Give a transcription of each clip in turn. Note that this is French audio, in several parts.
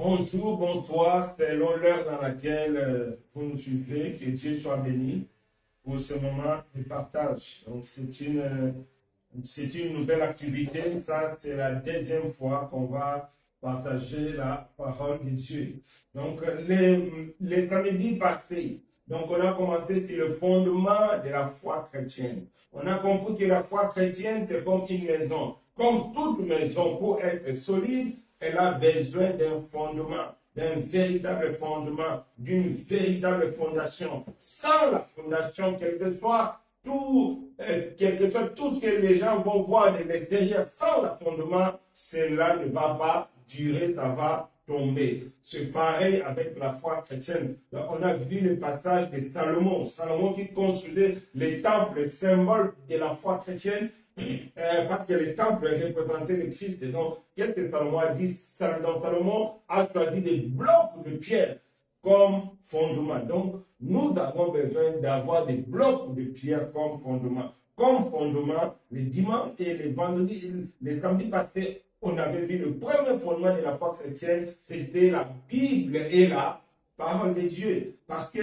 Bonjour, bonsoir, selon l'heure dans laquelle vous nous suivez, que Dieu soit béni pour ce moment de partage. Donc c'est une nouvelle activité, ça c'est la deuxième fois qu'on va partager la parole de Dieu. Donc les samedis passés, donc on a commencé sur le fondement de la foi chrétienne. On a compris que la foi chrétienne c'est comme une maison. Comme toute maison, pour être solide, elle a besoin d'un fondement, d'un véritable fondement, d'une véritable fondation. Sans la fondation, quel que soit tout ce que les gens vont voir de l'extérieur, sans le fondement, cela ne va pas durer, ça va tomber. C'est pareil avec la foi chrétienne. Donc, on a vu le passage de Salomon. Salomon qui construisait les temples, symbole de la foi chrétienne. Parce que les temples représentaient le Christ. Et donc, qu'est-ce que Salomon a dit? Salomon a choisi des blocs de pierre comme fondement. Donc, nous avons besoin d'avoir des blocs de pierre comme fondement. Comme fondement, les dimanches et les vendredis, les samedis passés, on avait vu le premier fondement de la foi chrétienne, c'était la Bible et la parole de Dieu. Parce que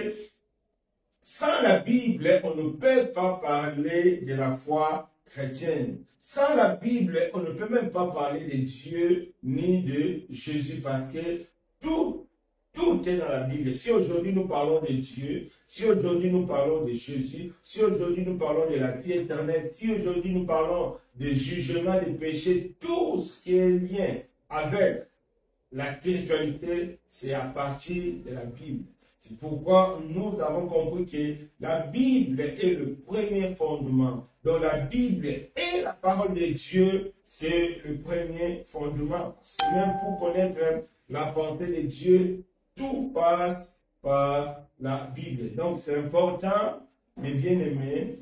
sans la Bible, on ne peut pas parler de la foi chrétienne. Sans la Bible, on ne peut même pas parler de Dieu ni de Jésus parce que tout est dans la Bible. Si aujourd'hui nous parlons de Dieu, si aujourd'hui nous parlons de Jésus, si aujourd'hui nous parlons de la vie éternelle, si aujourd'hui nous parlons de jugement, de péché, tout ce qui est lien avec la spiritualité, c'est à partir de la Bible. C'est pourquoi nous avons compris que la Bible est le premier fondement. Donc la Bible et la parole de Dieu, c'est le premier fondement. Parce que même pour connaître la pensée de Dieu, tout passe par la Bible. Donc c'est important, mes bien-aimés,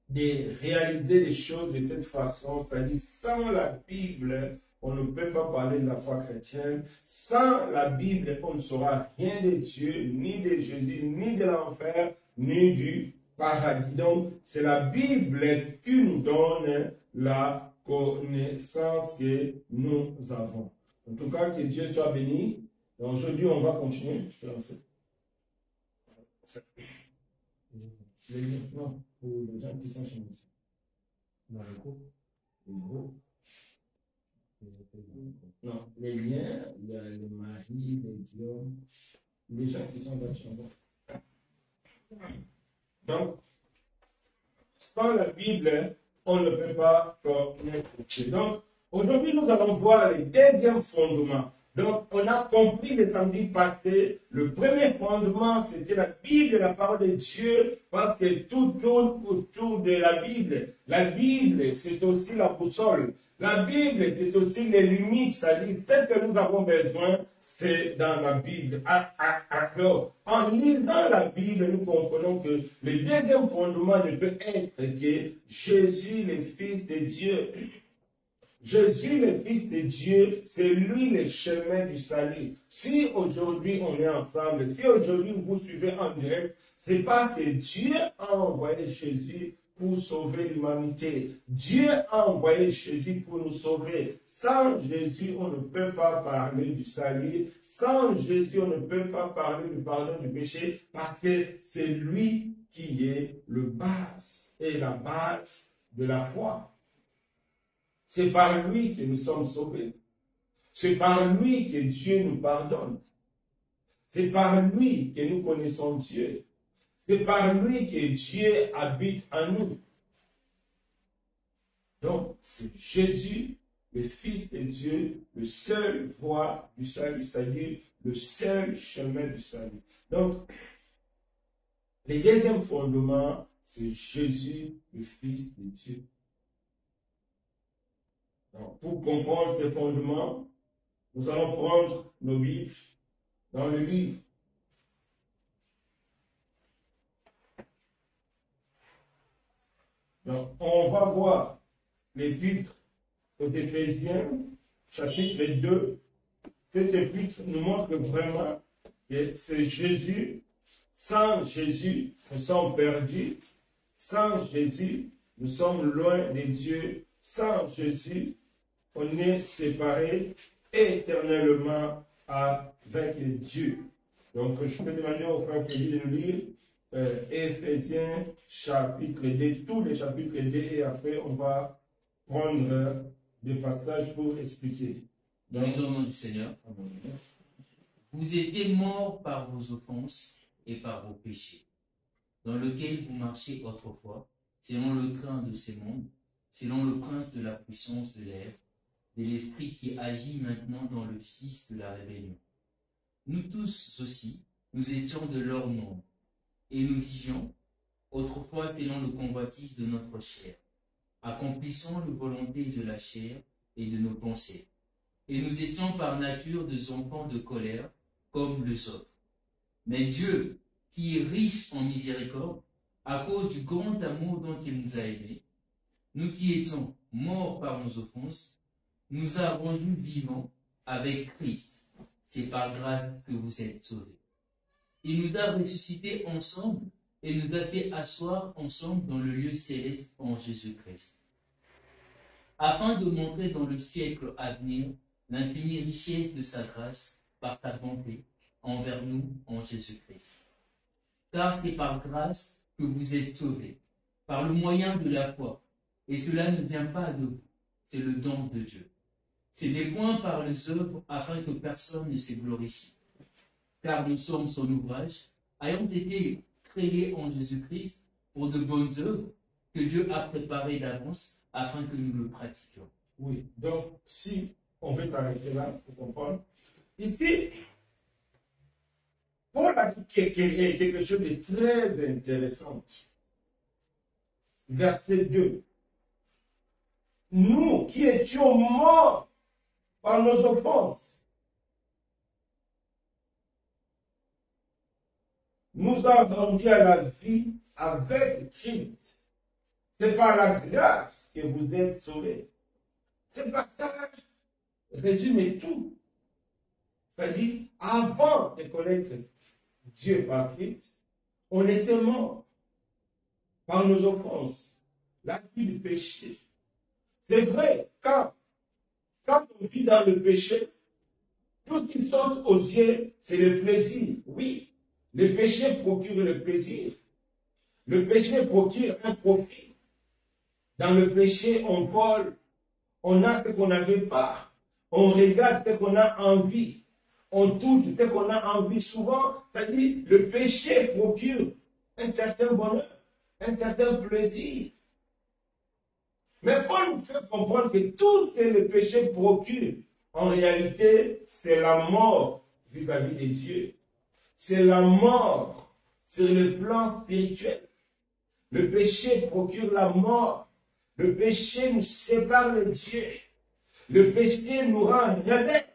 de réaliser les choses de cette façon. C'est-à-dire sans la Bible, on ne peut pas parler de la foi chrétienne. Sans la Bible, on ne saura rien de Dieu, ni de Jésus, ni de l'enfer, ni du paradis. Donc, c'est la Bible qui nous donne la connaissance que nous avons. En tout cas, que Dieu soit béni. Aujourd'hui, on va continuer. Je vais lancer. Non, pour les gens qui sont chez nous. Dans le groupe. Le groupe. Non, les liens, il y a les maris, les Guillaume, les gens qui sont dans le chambre. Donc, sans la Bible, on ne peut pas connaître Dieu. Donc, aujourd'hui, nous allons voir le deuxième fondement. Donc, on a compris les samedis passés, le premier fondement, c'était la Bible, la parole de Dieu, parce que tout tourne autour de la Bible. La Bible, c'est aussi la boussole. La Bible, c'est aussi les limites, c'est-à-dire ce que nous avons besoin, c'est dans la Bible. Alors, en lisant la Bible, nous comprenons que le deuxième fondement ne peut être que Jésus, le Fils de Dieu. Jésus, le Fils de Dieu, c'est lui le chemin du salut. Si aujourd'hui on est ensemble, si aujourd'hui vous suivez en direct, c'est parce que Dieu a envoyé Jésus pour sauver l'humanité. Dieu a envoyé Jésus pour nous sauver. Sans Jésus, on ne peut pas parler du salut. Sans Jésus, on ne peut pas parler du pardon du péché parce que c'est lui qui est le base et la base de la foi. C'est par lui que nous sommes sauvés. C'est par lui que Dieu nous pardonne. C'est par lui que nous connaissons Dieu. C'est par lui que Dieu habite en nous. Donc, c'est Jésus, le Fils de Dieu, le seul voie du salut, c'est-à-dire le seul chemin du salut. Donc, le deuxième fondement, c'est Jésus, le Fils de Dieu. Donc, pour comprendre ces fondements, nous allons prendre nos Bibles dans le livre. Donc, on va voir l'épître aux Éphésiens, chapitre 2. Cette épître nous montre vraiment que c'est Jésus. Sans Jésus, nous sommes perdus. Sans Jésus, nous sommes loin de Dieu. Sans Jésus, on est séparés éternellement avec Dieu. Donc, je peux demander au frère Frédéric de nous lire Éphésiens chapitre 2, tous les chapitres 2, et après on va prendre des passages pour expliquer. Donc, au nom du Seigneur, vous étiez morts par vos offenses et par vos péchés, dans lesquels vous marchiez autrefois, selon le train de ces mondes, selon le prince de la puissance de l'air, de l'esprit qui agit maintenant dans le fils de la rébellion. Nous tous aussi, nous étions de leur nombre, et nous vivions autrefois selon le convoitise de notre chair, accomplissant les volontés de la chair et de nos pensées. Et nous étions par nature des enfants de colère, comme les autres. Mais Dieu, qui est riche en miséricorde, à cause du grand amour dont il nous a aimés, nous qui étions morts par nos offenses, nous a rendus vivants avec Christ. C'est par grâce que vous êtes sauvés. Il nous a ressuscités ensemble et nous a fait asseoir ensemble dans le lieu céleste en Jésus-Christ, afin de montrer dans le siècle à venir l'infinie richesse de sa grâce par sa bonté envers nous en Jésus-Christ. Car c'est par grâce que vous êtes sauvés, par le moyen de la foi, et cela ne vient pas de vous, c'est le don de Dieu. Ce n'est point par les œuvres afin que personne ne se glorifie. Car nous sommes son ouvrage, ayant été créés en Jésus-Christ pour de bonnes œuvres que Dieu a préparées d'avance afin que nous le pratiquions. Oui, donc si on veut s'arrêter là pour comprendre, ici, Paul a dit quelque chose de très intéressant. Verset 2. Nous qui étions morts par nos offenses, nous avons rendu à la vie avec Christ. C'est par la grâce que vous êtes sauvés. Ce passage résume tout. C'est-à-dire, avant de connaître Dieu par Christ, on était mort par nos offenses, la vie du péché. C'est vrai, quand on vit dans le péché, tout ce qui saute aux yeux, c'est le plaisir. Oui, le péché procure le plaisir. Le péché procure un profit. Dans le péché, on vole, on a ce qu'on n'avait pas, on regarde ce qu'on a envie, on touche ce qu'on a envie. Souvent, c'est-à-dire, le péché procure un certain bonheur, un certain plaisir. Mais Paul nous fait comprendre que tout ce que le péché procure, en réalité, c'est la mort vis-à-vis de Dieu. C'est la mort sur le plan spirituel. Le péché procure la mort. Le péché nous sépare de Dieu. Le péché nous rend rebelles.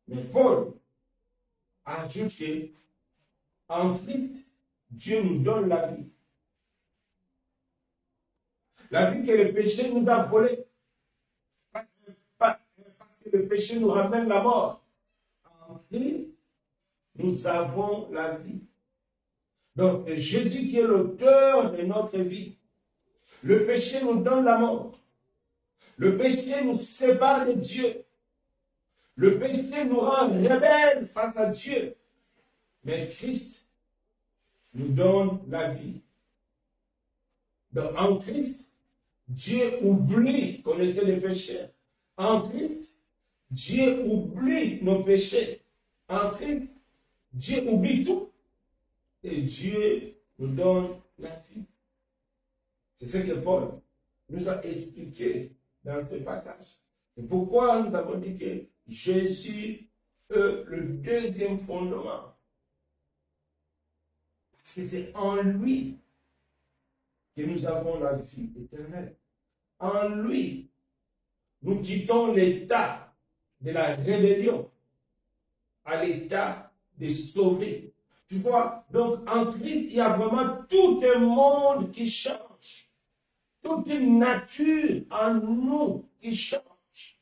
Mais Paul ajoute qu'en Christ, Dieu nous donne la vie. La vie que le péché nous a volée. Parce que le péché nous ramène la mort. En Christ, nous avons la vie. Donc c'est Jésus qui est l'auteur de notre vie. Le péché nous donne la mort. Le péché nous sépare de Dieu. Le péché nous rend rebelles face à Dieu. Mais Christ nous donne la vie. Donc en Christ, Dieu oublie qu'on était des pécheurs. En Christ, Dieu oublie nos péchés. En Christ, Dieu oublie tout. Et Dieu nous donne la vie. C'est ce que Paul nous a expliqué dans ce passage. C'est pourquoi nous avons dit que Jésus est le deuxième fondement. Parce que c'est en lui que nous avons la vie éternelle. En lui, nous quittons l'état de la rébellion à l'état de sauver. Tu vois, donc en Christ, il y a vraiment tout un monde qui change. Toute une nature en nous qui change.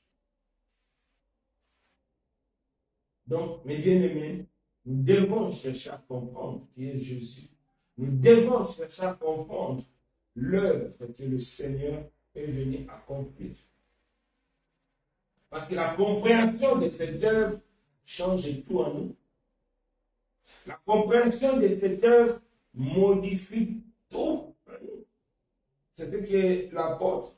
Donc, mes bien-aimés, nous devons chercher à comprendre qui est Jésus. Nous devons chercher à comprendre l'œuvre que le Seigneur est venu accomplir. Parce que la compréhension de cette œuvre change tout en nous. La compréhension de cette œuvre modifie tout en nous. C'est ce que l'apôtre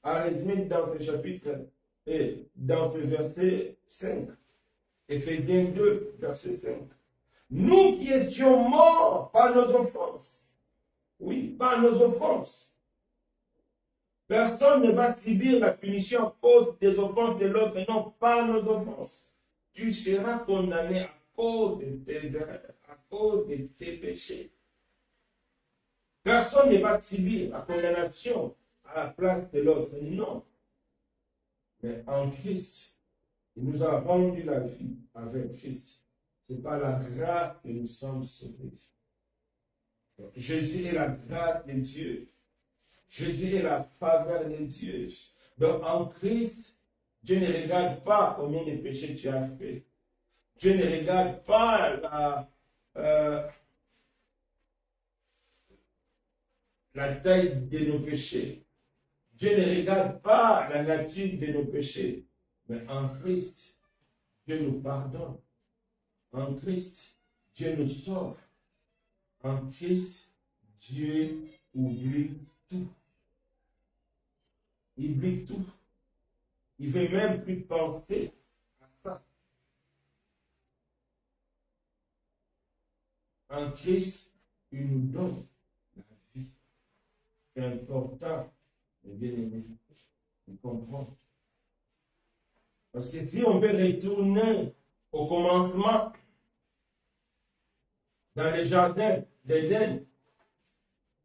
a résumé dans ce chapitre et dans ce verset 5. Éphésiens 2, verset 5. Nous qui étions morts par nos offenses. Oui, par nos offenses. Personne ne va subir la punition à cause des offenses de l'autre, mais non par nos offenses. Tu seras condamné à cause de tes erreurs, à cause de tes péchés. Personne ne va subir la condamnation à la place de l'autre, non. Mais en Christ, il nous a rendu la vie avec Christ. C'est par la grâce que nous sommes sauvés. Donc, Jésus est la grâce de Dieu. Jésus est la faveur de Dieu. Donc en Christ, Dieu ne regarde pas combien de péchés tu as fait. Dieu ne regarde pas la taille de nos péchés. Dieu ne regarde pas la nature de nos péchés. Mais en Christ, Dieu nous pardonne. En Christ, Dieu nous sauve. En Christ, Dieu oublie tout. Il oublie tout. Il ne veut même plus penser à ça. En Christ, il nous donne la vie. C'est important, mes bien-aimés, de comprendre. Parce que si on veut retourner au commencement, dans le jardin d'Éden,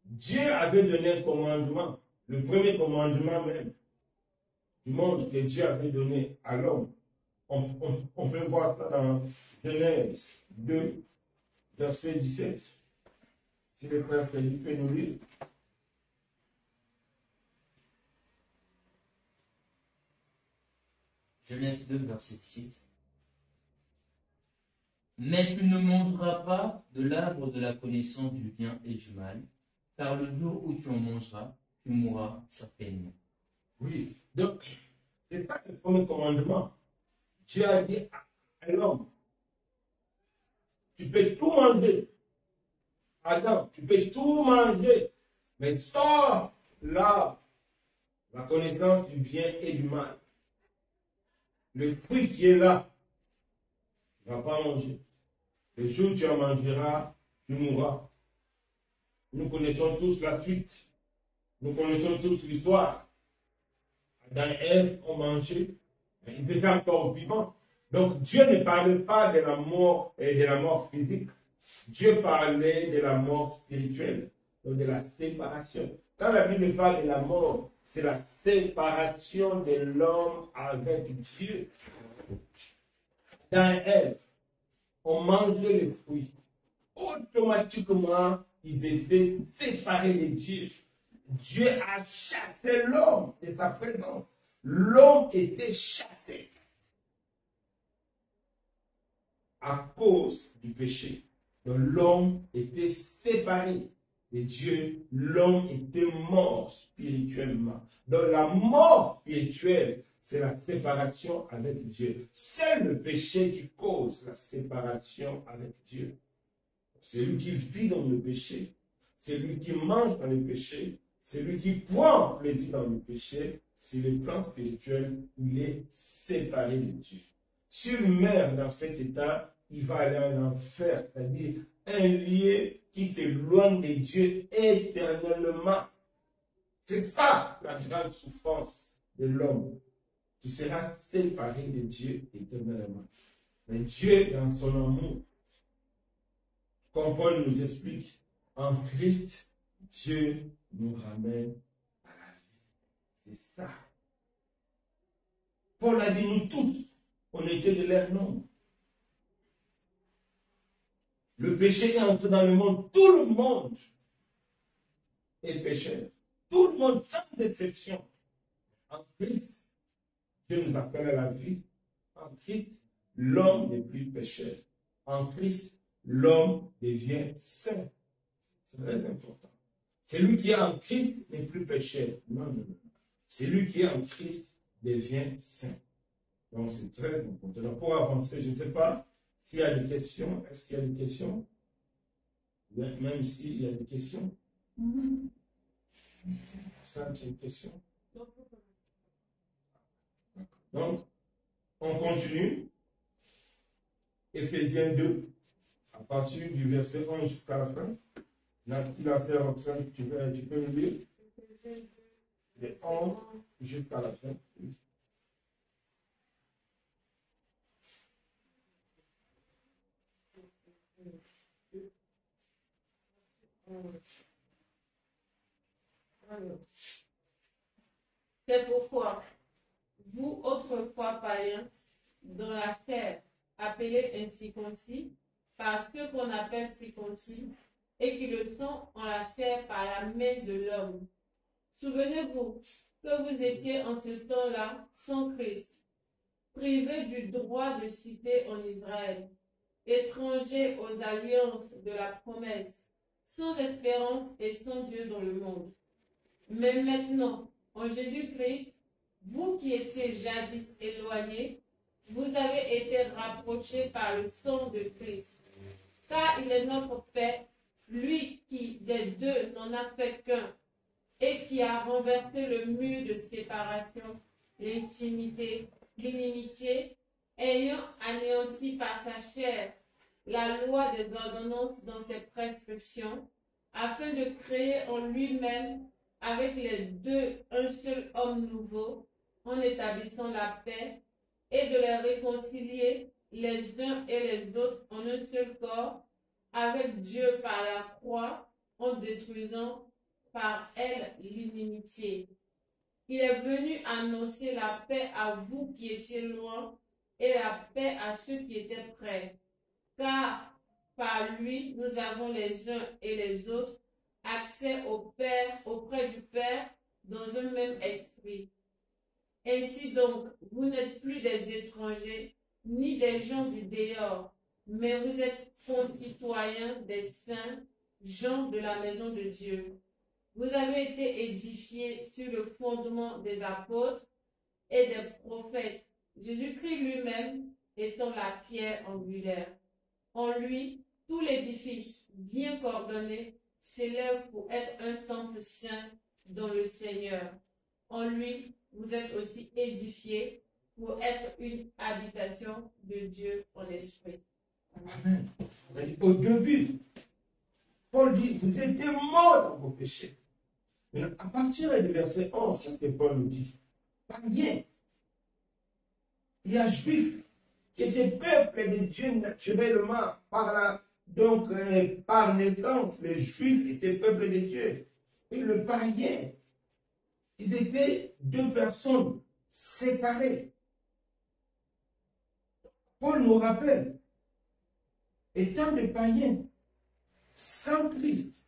Dieu avait donné un commandement, le premier commandement même du monde que Dieu avait donné à l'homme. On peut voir ça dans Genèse 2, verset 17. Si le frère Philippe peut nous lire. Genèse 2, verset 17. Mais tu ne mangeras pas de l'arbre de la connaissance du bien et du mal, car le jour où tu en mangeras, tu mourras certainement. Oui, donc, c'est pas le premier commandement. Dieu a dit à l'homme, tu peux tout manger. Adam, tu peux tout manger, mais sauf là, la connaissance du bien et du mal. Le fruit qui est là, tu ne vas pas manger. Le jour où tu en mangeras, tu mourras. Nous connaissons tous la suite. Nous connaissons tous l'histoire. Adam et Ève ont mangé, mais ils étaient encore vivants. Donc Dieu ne parlait pas de la mort et de la mort physique. Dieu parlait de la mort spirituelle, donc de la séparation. Quand la Bible parle de la mort, c'est la séparation de l'homme avec Dieu. Dans Ève, on mangeait les fruits. Automatiquement, ils étaient séparés de Dieu. Dieu a chassé l'homme de sa présence. L'homme était chassé à cause du péché. Donc l'homme était séparé de Dieu. L'homme était mort spirituellement. Donc la mort spirituelle, c'est la séparation avec Dieu. C'est le péché qui cause la séparation avec Dieu. C'est lui qui vit dans le péché. C'est lui qui mange dans le péché. C'est lui qui prend plaisir dans le péché. C'est le plan spirituel où il est séparé de Dieu. Si il meurt dans cet état, il va aller en enfer, c'est-à-dire un lieu qui t'éloigne de Dieu éternellement. C'est ça la grande souffrance de l'homme. Tu seras séparé de Dieu éternellement. Mais Dieu, dans son amour, comme Paul nous explique, en Christ, Dieu nous ramène à la vie. C'est ça. Paul a dit, nous tous, on était de leur nombre. Le péché est entré dans le monde. Tout le monde est pécheur. Tout le monde, sans exception. En Christ, Dieu nous appelle à la vie. En Christ, l'homme n'est plus pécheur. En Christ, l'homme devient saint. C'est très important. Celui qui est en Christ n'est plus pécheur. Non, non, non. Celui qui est en Christ devient saint. Donc, c'est très important. Donc, pour avancer, je ne sais pas s'il y a des questions. Est-ce qu'il y a des questions? Même s'il y a des questions. Ça, c'est une question. Donc, on continue. Éphésiens 2, à partir du verset 11 jusqu'à la fin. Là, si la sœur Roxane, tu peux le lire. De 11 jusqu'à la fin. C'est pourquoi, vous autrefois païens, dans la chair, appelés incirconcis, par ceux qu'on appelle circoncis, et qui le sont en la chair par la main de l'homme. Souvenez-vous que vous étiez en ce temps-là sans Christ, privés du droit de cité en Israël, étrangers aux alliances de la promesse, sans espérance et sans Dieu dans le monde. Mais maintenant, en Jésus-Christ, vous qui étiez jadis éloignés, vous avez été rapprochés par le sang de Christ. Car il est notre paix, lui qui des deux n'en a fait qu'un, et qui a renversé le mur de séparation, l'intimité, l'inimitié, ayant anéanti par sa chair la loi des ordonnances dans ses prescriptions, afin de créer en lui-même avec les deux un seul homme nouveau, en établissant la paix, et de les réconcilier les uns et les autres en un seul corps, avec Dieu par la croix, en détruisant par elle l'inimitié. Il est venu annoncer la paix à vous qui étiez loin, et la paix à ceux qui étaient près. Car par lui, nous avons les uns et les autres accès au Père, auprès du Père, dans un même esprit. Ainsi donc, vous n'êtes plus des étrangers, ni des gens du dehors, mais vous êtes concitoyens des saints, gens de la maison de Dieu. Vous avez été édifiés sur le fondement des apôtres et des prophètes, Jésus-Christ lui-même étant la pierre angulaire. En lui, tout l'édifice, bien coordonné, s'élève pour être un temple saint dans le Seigneur. En lui, vous êtes aussi édifiés pour être une habitation de Dieu en esprit. Amen. Au début, Paul dit, vous étiez morts dans vos péchés. Mais à partir du verset 11, c'est ce que Paul nous dit. Païens, il y a juifs qui étaient peuple de Dieu naturellement, par naissance, les juifs étaient peuple de Dieu. Et le païen, ils étaient deux personnes séparées. Paul nous rappelle, étant des païens, sans Christ,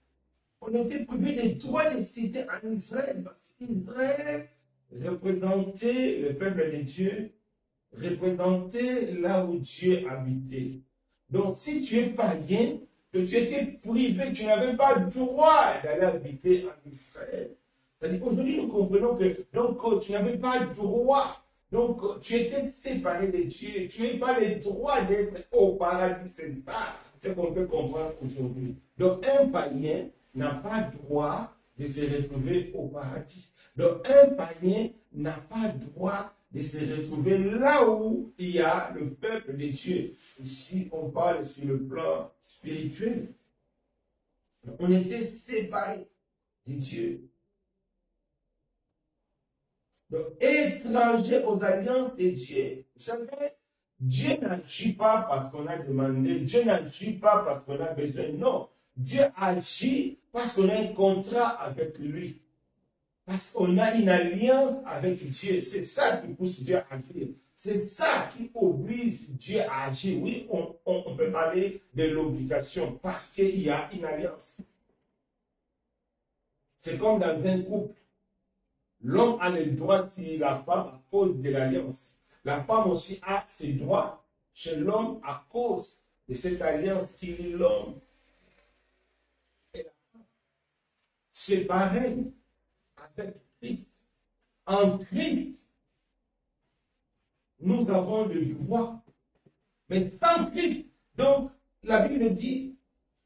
on était privé des droits de cité en Israël, parce qu'Israël représentait le peuple de Dieu, représentait là où Dieu habitait. Donc, si tu es païen, que tu étais privé, tu n'avais pas le droit d'aller habiter en Israël. C'est-à-dire qu'aujourd'hui, nous comprenons que donc, tu n'avais pas le droit. Donc, tu étais séparé de Dieu. Tu n'avais pas le droit d'être au paradis. C'est ça, c'est ce qu'on peut comprendre aujourd'hui. Donc, un païen n'a pas le droit de se retrouver au paradis. Donc, un païen n'a pas le droit de se retrouver là où il y a le peuple de Dieu. Ici, on parle sur le plan spirituel. On était séparés de Dieu. Donc, étrangers aux alliances de Dieu. Vous savez, Dieu n'agit pas parce qu'on a demandé, Dieu n'agit pas parce qu'on a besoin. Non, Dieu agit parce qu'on a un contrat avec lui. Parce qu'on a une alliance avec Dieu. C'est ça qui pousse Dieu à agir. C'est ça qui oblige Dieu à agir. Oui, on peut parler de l'obligation parce qu'il y a une alliance. C'est comme dans un couple. L'homme a les droits sur la femme à cause de l'alliance. La femme aussi a ses droits chez l'homme à cause de cette alliance qui lie l'homme et la femme. C'est pareil avec Christ. En Christ, nous avons le droit. Mais sans Christ, donc, la Bible dit,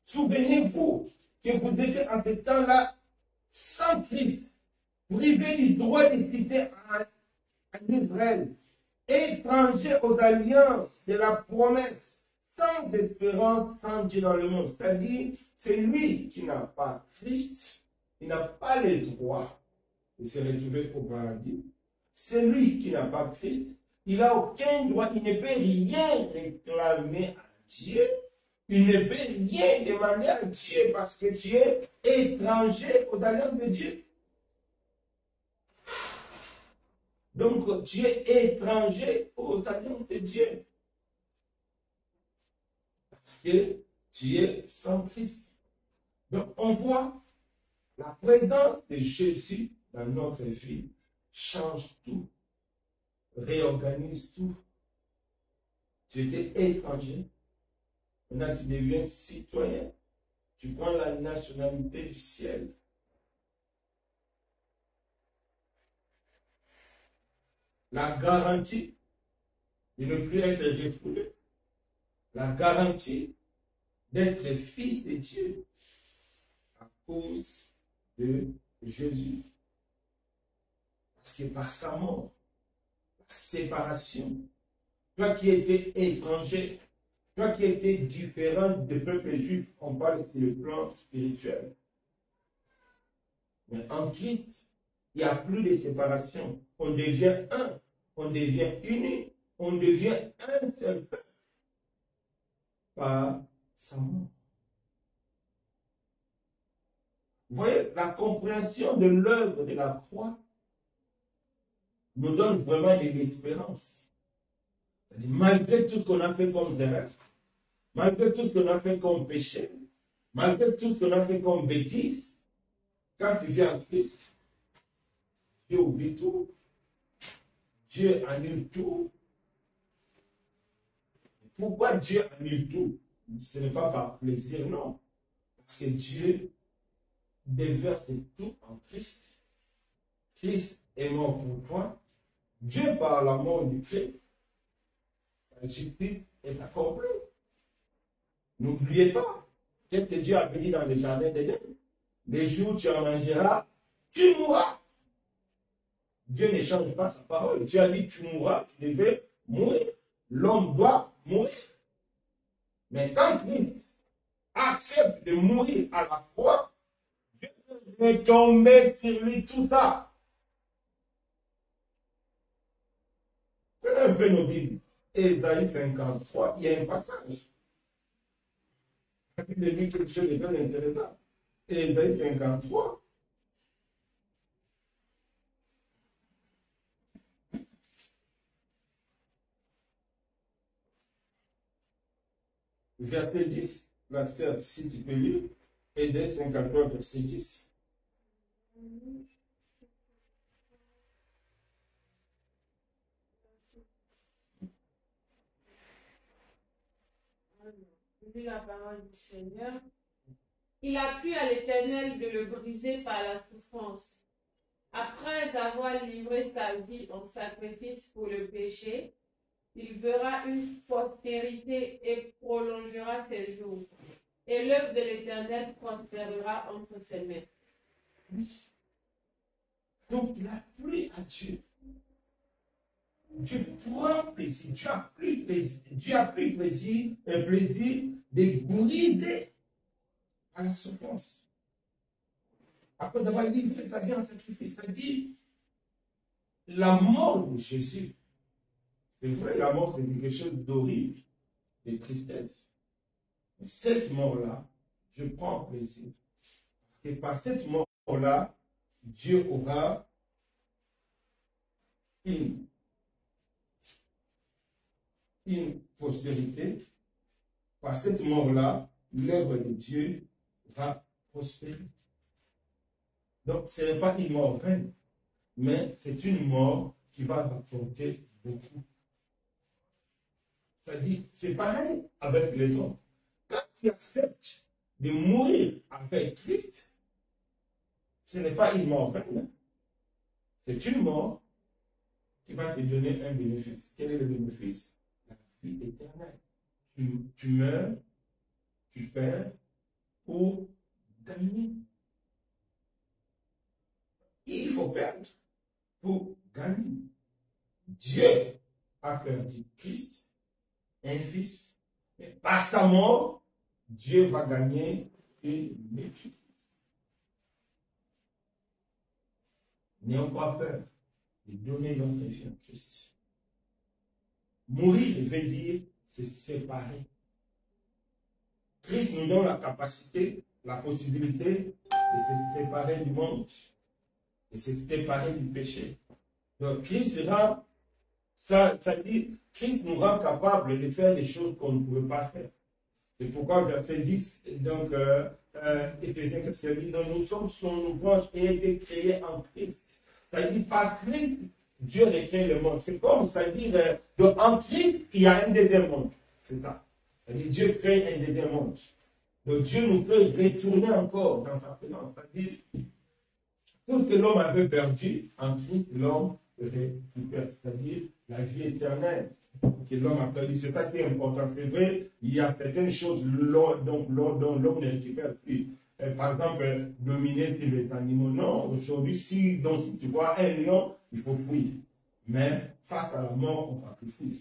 souvenez-vous que vous étiez en ce temps-là sans Christ, privé du droit de citer en Israël, étranger aux alliances de la promesse, sans espérance, sans Dieu dans le monde. C'est-à-dire, c'est lui qui n'a pas Christ, il n'a pas le droit de se retrouver au paradis. C'est lui qui n'a pas Christ, il n'a aucun droit, il ne peut rien réclamer à Dieu. Il ne peut rien demander à Dieu parce que tu es étranger aux alliances de Dieu. Donc, tu es étranger aux alliances de Dieu. Parce que tu es sans Christ. Donc, on voit la présence de Jésus dans notre vie change tout, réorganise tout. Tu étais étranger. Maintenant, tu deviens citoyen. Tu prends la nationalité du ciel. La garantie de ne plus être refoulé. La garantie d'être fils de Dieu à cause de Jésus. Parce que par sa mort, la séparation, toi qui étais étranger, toi qui étais différent du peuple juif, on parle sur le plan spirituel. Mais en Christ, il n'y a plus de séparation. On devient un, on devient uni, on devient un seul peuple par sa mort. Vous voyez, la compréhension de l'œuvre de la croix nous donne vraiment de l'espérance. Malgré tout ce qu'on a fait comme erreur, malgré tout ce qu'on a fait comme péché, malgré tout ce qu'on a fait comme bêtise, quand tu viens en Christ, Dieu oublie tout, Dieu annule tout. Pourquoi Dieu annule tout? Ce n'est pas par plaisir, non. Parce que Dieu déverse tout en Christ. Christ est mort pour toi. Dieu, par la mort du Christ, la justice est accomplie. N'oubliez pas, qu'est-ce que Dieu a dit dans le jardin d'Éden? Les jours où tu en mangeras, tu mourras. Dieu ne change pas sa parole. Dieu a dit, tu mourras, tu devais mourir. L'homme doit mourir. Mais quand Christ accepte de mourir à la croix, Dieu va tomber sur lui tout ça. Prenez un peu nos Bibles. Ésaïe 53, il y a un passage. La Bible dit quelque chose de très intéressant. Ésaïe 53. Verset 10, la sœur, si tu peux lire, Ésaïe 53, verset 10. Je lis la parole du Seigneur. Il a plu à l'Éternel de le briser par la souffrance. Après avoir livré sa vie en sacrifice pour le péché, il verra une postérité et prolongera ses jours. Et l'œuvre de l'Éternel prospérera entre ses mains. Oui. Donc il a plu à Dieu. Dieu prend plaisir. Dieu a pris plaisir, un plaisir de briser à la souffrance. Après avoir livré sa vie en sacrifice, c'est-à-dire la mort de Jésus. C'est vrai, la mort, c'est quelque chose d'horrible, de tristesse. Mais cette mort-là, je prends plaisir. Parce que par cette mort-là, Dieu aura une prospérité. Par cette mort-là, l'œuvre de Dieu va prospérer. Donc, ce n'est pas une mort vaine, mais c'est une mort qui va rapporter beaucoup. C'est-à-dire, c'est pareil avec les hommes. Quand tu acceptes de mourir avec Christ, ce n'est pas une mort vaine. C'est une mort qui va te donner un bénéfice. Quel est le bénéfice? La vie éternelle. Tu meurs, tu perds pour gagner. Il faut perdre pour gagner. Dieu a perdu Christ, un fils, mais par sa mort, Dieu va gagner une vie. N'ayons pas peur de donner notre vie en Christ. Mourir veut dire se séparer. Christ nous donne la capacité, la possibilité de se séparer du monde, de se séparer du péché. Donc Christ rend, ça dit, Christ nous rend capable de faire des choses qu'on ne pouvait pas faire. C'est pourquoi verset 10, donc Éphésiens, qu'est-ce qu'il dit? Donc nous sommes son ouvrage et été créés en Christ. Ça dit par Christ, Dieu recrée le monde. C'est comme ça dit, en Christ, il y a un deuxième monde. C'est ça. Ça dit Dieu crée un deuxième monde. Donc Dieu nous fait retourner encore dans sa présence. C'est-à-dire, tout ce que l'homme avait perdu, en Christ, l'homme récupère. C'est-à-dire la vie éternelle que l'homme a perdu. C'est ça qui est important. C'est vrai, il y a certaines choses dont l'homme ne récupère plus. Par exemple, dominer sur les animaux. Non, aujourd'hui, si tu vois un lion, il faut fuir. Mais face à la mort, on ne va plus fuir.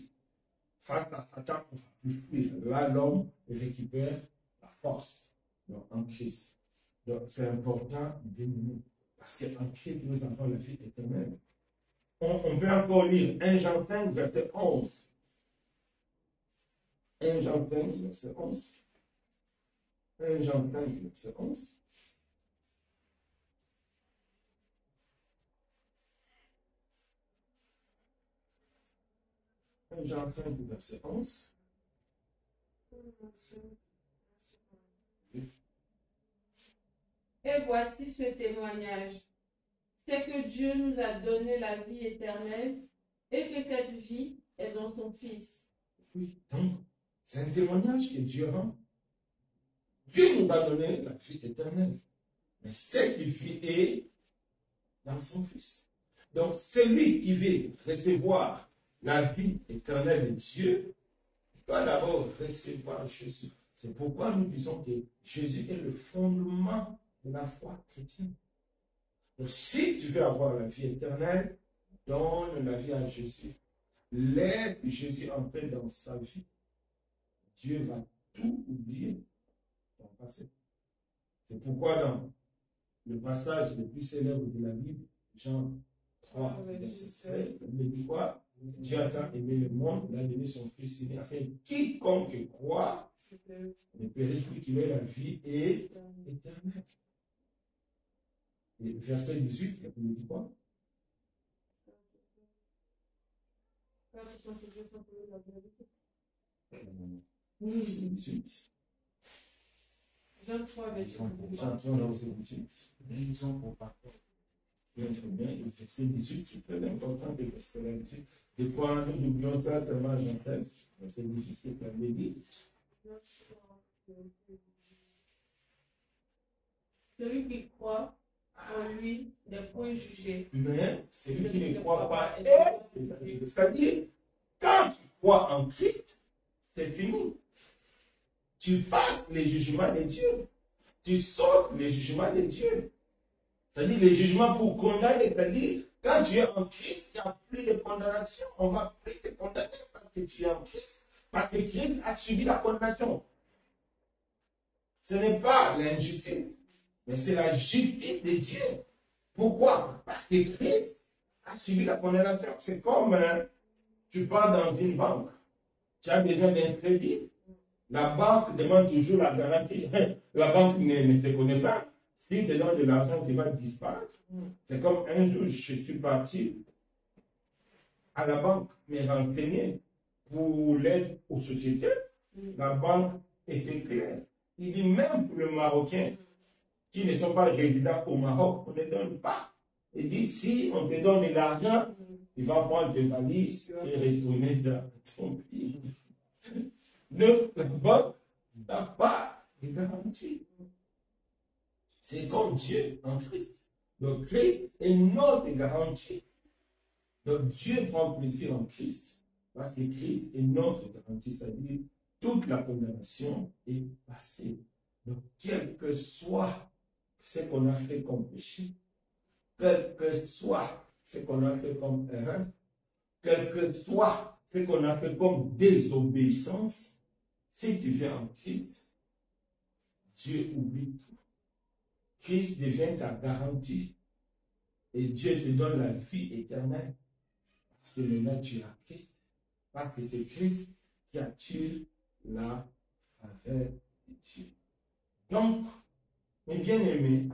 Face à Satan, on ne va plus fuir. Là, l'homme récupère la force donc, en Christ. Donc, c'est important de nous. Parce qu'en Christ, nous avons la vie éternelle. On peut encore lire 1 Jean 5, verset 11. 1 Jean 5, verset 11. 1 Jean 5, verset 11. Jean 5, verset 11. Et voici ce témoignage. C'est que Dieu nous a donné la vie éternelle et que cette vie est dans son Fils. Oui, donc, c'est un témoignage que Dieu rend. Dieu nous a donné la vie éternelle. Mais cette vie est dans son Fils. Donc, celui qui veut recevoir la vie éternelle de Dieu doit d'abord recevoir Jésus. C'est pourquoi nous disons que Jésus est le fondement de la foi chrétienne. Donc, si tu veux avoir la vie éternelle, donne la vie à Jésus. Laisse Jésus entrer dans sa vie. Dieu va tout oublier dans le passé. C'est pourquoi dans le passage le plus célèbre de la Bible, Jean 3, verset 16, il dit quoi? Dieu a tant aimé le monde, il a donné son Fils aîné, afin quiconque croit ne périsse plus, qu'il ait la vie éternelle. Et verset 18, il dit quoi? Verset 18. Jean 3, verset 18. Raison pour partir. Bien, le verset 18, c'est très important de verset 18. Des fois, nous oublions ça seulement Jean 16, verset 18, ce que tu avais dit. Celui qui croit en lui n'est point jugé. Mais celui qui ne croit pas est. C'est-à-dire, quand tu crois en Christ, c'est fini. Tu passes les jugements de Dieu. Tu sautes les jugements de Dieu. C'est-à-dire les jugements pour condamner. C'est-à-dire, quand tu es en Christ, il n'y a plus de condamnation. On ne va plus te condamner parce que tu es en Christ. Parce que Christ a subi la condamnation. Ce n'est pas l'injustice, mais c'est la justice de Dieu. Pourquoi? Parce que Christ a subi la condamnation. C'est comme tu pars dans une banque. Tu as besoin d'un crédit. La banque demande toujours la garantie. La banque ne te connaît pas. Si tu donnes de l'argent, tu vas disparaître. C'est comme un jour, je suis parti à la banque me renseigner pour l'aide aux sociétés. La banque était claire. Il dit même pour les Marocains qui ne sont pas résidents au Maroc, on ne donne pas. Il dit si on te donne de l'argent, il va prendre tes valises et retourner dans ton pays. Donc, la banque n'a pas de garantie. C'est comme Dieu en Christ. Donc, Christ est notre garantie. Donc Dieu prend plaisir en Christ parce que Christ est notre garantie, c'est-à-dire toute la condamnation est passée. Donc quel que soit ce qu'on a fait comme péché, quel que soit ce qu'on a fait comme erreur, quel que soit ce qu'on a fait comme désobéissance, si tu viens en Christ, Dieu oublie tout. Christ devient ta garantie et Dieu te donne la vie éternelle parce que maintenant tu as Christ, parce que c'est Christ qui attire la faveur de Dieu. Donc, mes bien-aimés,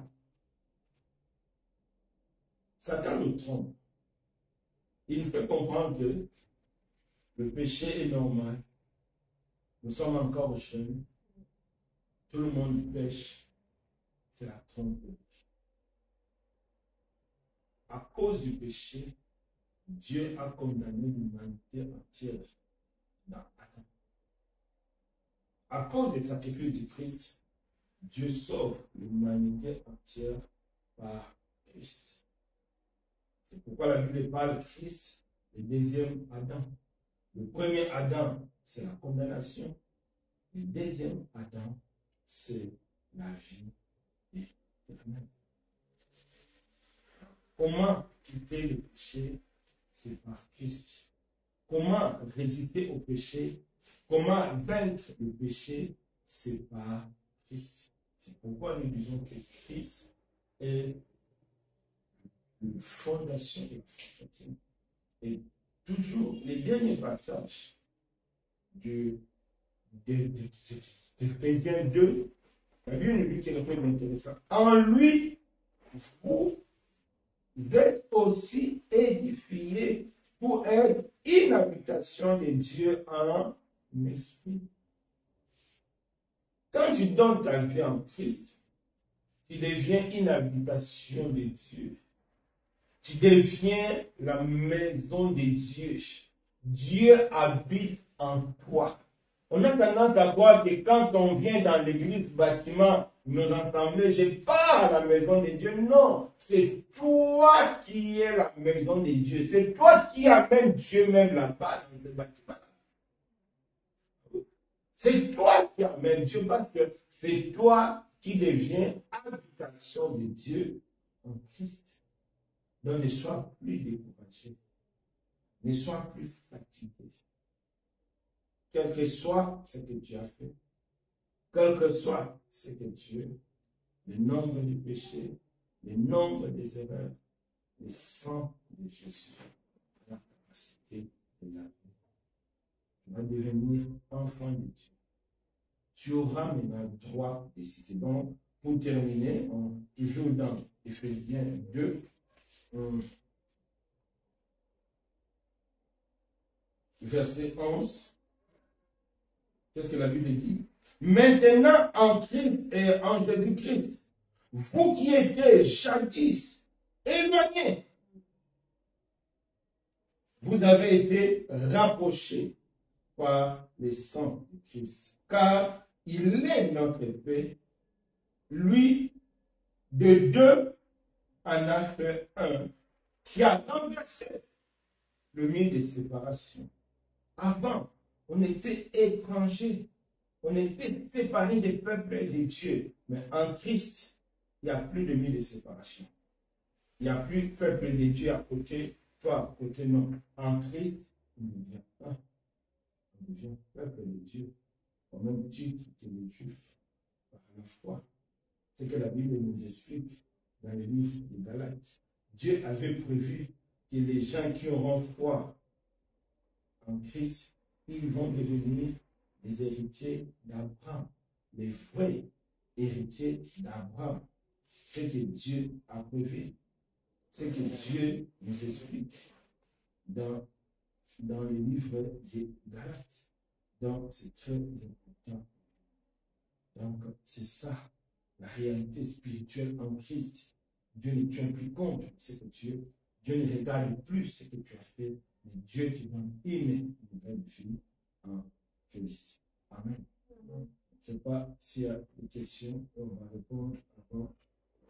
Satan nous trompe. Il nous fait comprendre que le péché est normal. Nous sommes encore jeunes. Tout le monde pêche. C'est la tromperie. À cause du péché, Dieu a condamné l'humanité entière dans Adam. À cause des sacrifices du Christ, Dieu sauve l'humanité entière par Christ. C'est pourquoi la Bible parle de Christ, le deuxième Adam. Le premier Adam, c'est la condamnation. Le deuxième Adam, c'est la vie éternelle. Comment quitter le péché? C'est par Christ. Comment résister au péché? Comment vaincre le péché? C'est par Christ. C'est pourquoi nous disons que Christ est une fondation de la foi chrétienne. Et toujours, les derniers passages de Éphésiens 2, la Bible nous dit quelque chose d'intéressant. En lui, vous êtes aussi édifiés pour être une habitation de Dieu en esprit. Quand tu donnes ta vie en Christ, tu deviens une habitation de Dieu. Tu deviens la maison de Dieu. Dieu habite en toi. On a tendance à croire que quand on vient dans l'église, bâtiment, nos assemblées, je pars à la maison de Dieu. Non, c'est toi qui es la maison de Dieu. C'est toi qui amènes Dieu même là-bas dans le bâtiment. C'est toi qui amènes Dieu parce que c'est toi qui deviens habitation de Dieu en Christ. Donc ne sois plus découragé. Ne sois plus fatigué. Quel que soit ce que tu as fait, quel que soit ce que Dieu, le nombre de péchés, le nombre des erreurs, le sang de Jésus, la capacité de la vie. Tu vas devenir enfant de Dieu. Tu auras maintenant droit de citer. Donc, pour terminer, toujours dans Éphésiens 2, verset 11, qu'est-ce que la Bible dit? Maintenant, en Christ et en Jésus-Christ, vous qui étiez jadis éloignés, vous avez été rapprochés par le sang de Christ. Car il est notre paix. Lui, de deux, en a fait un, qui a renversé le mur de séparation. Avant, on était étrangers. On était séparés des peuples de Dieu. Mais en Christ, il n'y a plus de mur de séparation. Il n'y a plus de peuple de Dieu à côté, toi à côté, non. En Christ, on devient un. On devient peuple de Dieu. Au même titre que les Juifs, par la foi. C'est que la Bible nous explique dans le livre de Galates. Dieu avait prévu que les gens qui auront foi en Christ, ils vont devenir les héritiers d'Abraham, les vrais héritiers d'Abraham. C'est que Dieu a prévu, c'est que Dieu nous explique dans le livre de Galates. Donc, c'est très important. Donc, c'est ça, la réalité spirituelle en Christ. Dieu ne tient plus compte de ce que Dieu ne regarde plus ce que tu as fait, mais Dieu te donne une nouvelle vie en Christ. Amen. Je ne sais pas s'il y a des questions, on va répondre avant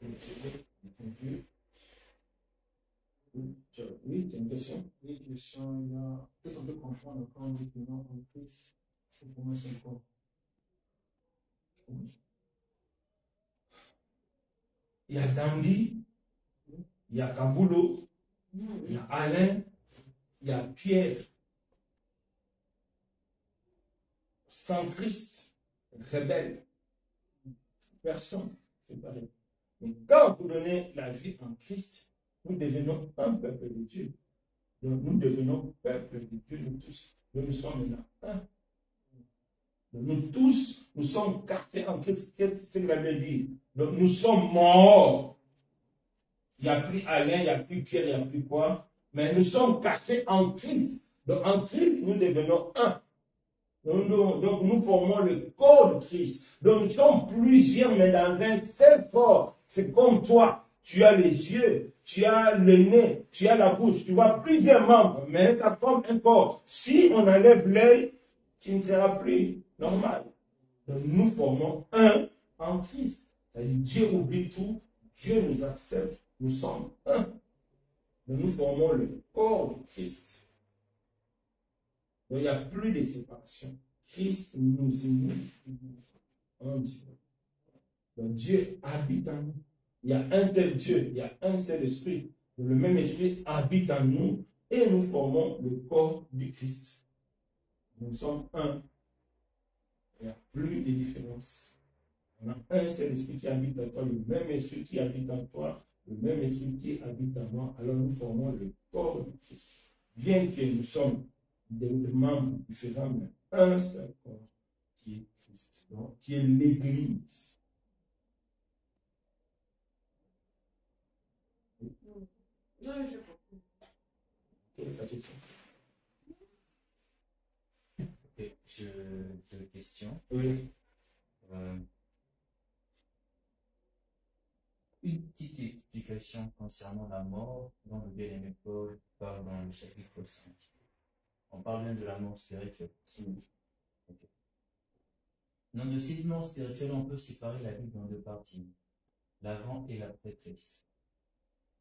de conclure. Oui, tu as une question? question, il y a, qu'est-ce qu'on peut comprendre quand on dit que non, en Christ, c'est pour moi son corps? Oui. Il y a Dambi, il y a Kaboulou, il y a Alain, il y a Pierre. Sans Christ, rebelle, personne, c'est pareil. Mais quand vous donnez la vie en Christ, nous devenons un peuple de Dieu. Donc nous devenons peuple de Dieu, nous tous. Donc nous sommes maintenant un. Donc, nous tous, nous sommes cachés en Christ. Qu'est-ce que ça veut dire? Donc nous sommes morts. Il n'y a plus Alain, il n'y a plus Pierre, il n'y a plus quoi. Mais nous sommes cachés en Christ. Donc en Christ, nous devenons un. Donc nous formons le corps de Christ. Donc nous sommes plusieurs, mais dans un seul corps. C'est comme toi. Tu as les yeux, tu as le nez, tu as la bouche. Tu vois plusieurs membres, mais ça forme un corps. Si on enlève l'œil, tu ne seras plus normal. Donc nous formons un en Christ. C'est-à-dire Dieu oublie tout, Dieu nous accepte, nous sommes un. Donc nous formons le corps de Christ. Donc, il n'y a plus de séparation. Christ nous unit en Dieu. Donc, Dieu habite en nous. Il y a un seul Dieu, il y a un seul esprit. Donc, le même esprit habite en nous et nous formons le corps du Christ. Nous sommes un. Il n'y a plus de différence. On a un seul esprit qui habite en toi, le même esprit qui habite en toi, le même esprit qui habite en moi. Alors, nous formons le corps du Christ. Bien que nous sommes des membres différents, mais un seul corps qui est Christ, donc, qui est l'Église. Non, je comprends. Quelle est ta question? Ok, deux questions. Oui. Une petite explication concernant la mort dont le bien-aimé Paul parle dans le chapitre 5. On parle bien de la mort spirituelle. Okay. Dans de cette mort spirituelle, on peut séparer la Bible en deux parties, l'avant et l'après-Christ.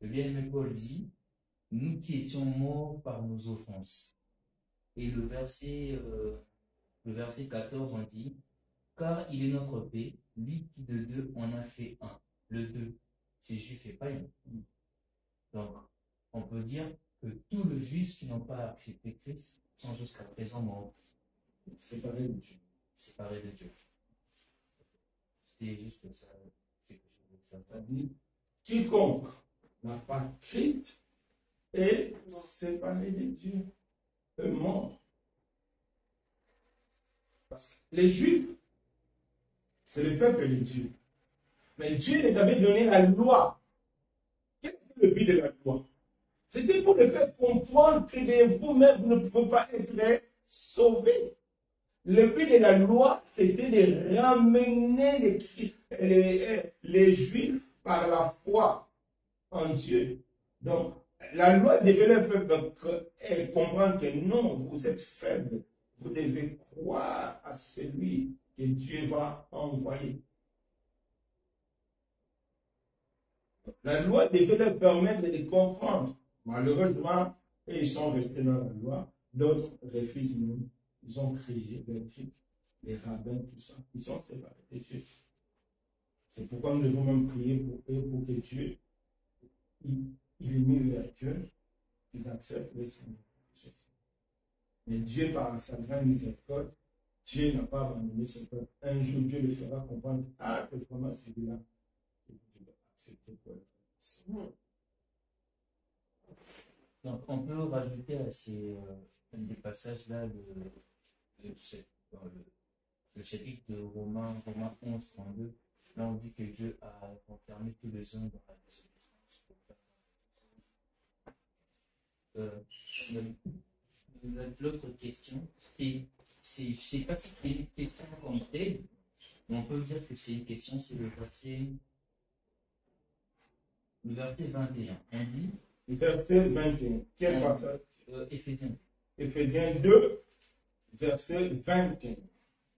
Le bien-aimé Paul dit, nous qui étions morts par nos offenses. Et le verset 14, on dit, car il est notre paix, lui qui de deux en a fait un. Le deux, c'est juif et païen. Donc, on peut dire que tous les juifs qui n'ont pas accepté Christ sont jusqu'à présent morts. Séparés de Dieu. Séparés de Dieu. C'était juste ça. C'est que je voulais savoir. C'est-à-dire, quiconque n'a pas Christ est séparé de Dieu, est mort. Parce que les Juifs, c'est le peuple de Dieu. Mais Dieu les avait donné la loi. Quel était le but de la loi? C'était pour les faire comprendre que de vous-même, vous ne pouvez pas être sauvés. Le but de la loi, c'était de ramener les Juifs par la foi en Dieu. Donc, la loi devait leur faire comprendre que non, vous êtes faibles. Vous devez croire à celui que Dieu va envoyer. La loi devait leur permettre de comprendre. Malheureusement, ils sont restés dans la loi. D'autres refusent même. Ils ont créé les trucs, les rabbins, tout ça. Ils sont séparés de Dieu. C'est pourquoi nous devons même prier pour eux, pour que Dieu illumine leur cœur, qu'ils acceptent le Seigneur. Mais Dieu, par sa grande miséricorde, Dieu n'a pas abandonné ce peuple. Un jour, Dieu le fera comprendre. Ah, c'est vraiment celui-là que vous devez accepter pour être. Donc, on peut rajouter à ces passages-là le chapitre de Romains 11, 32. Là, on dit que Dieu a confirmé tous les hommes dans la désobéissance. L'autre question, je ne sais pas si c'est une question comme telle, mais on peut dire que c'est une question, c'est le verset 21. On dit. Verset 21. Quel passage? Éphésiens. Éphésiens 2, verset 21.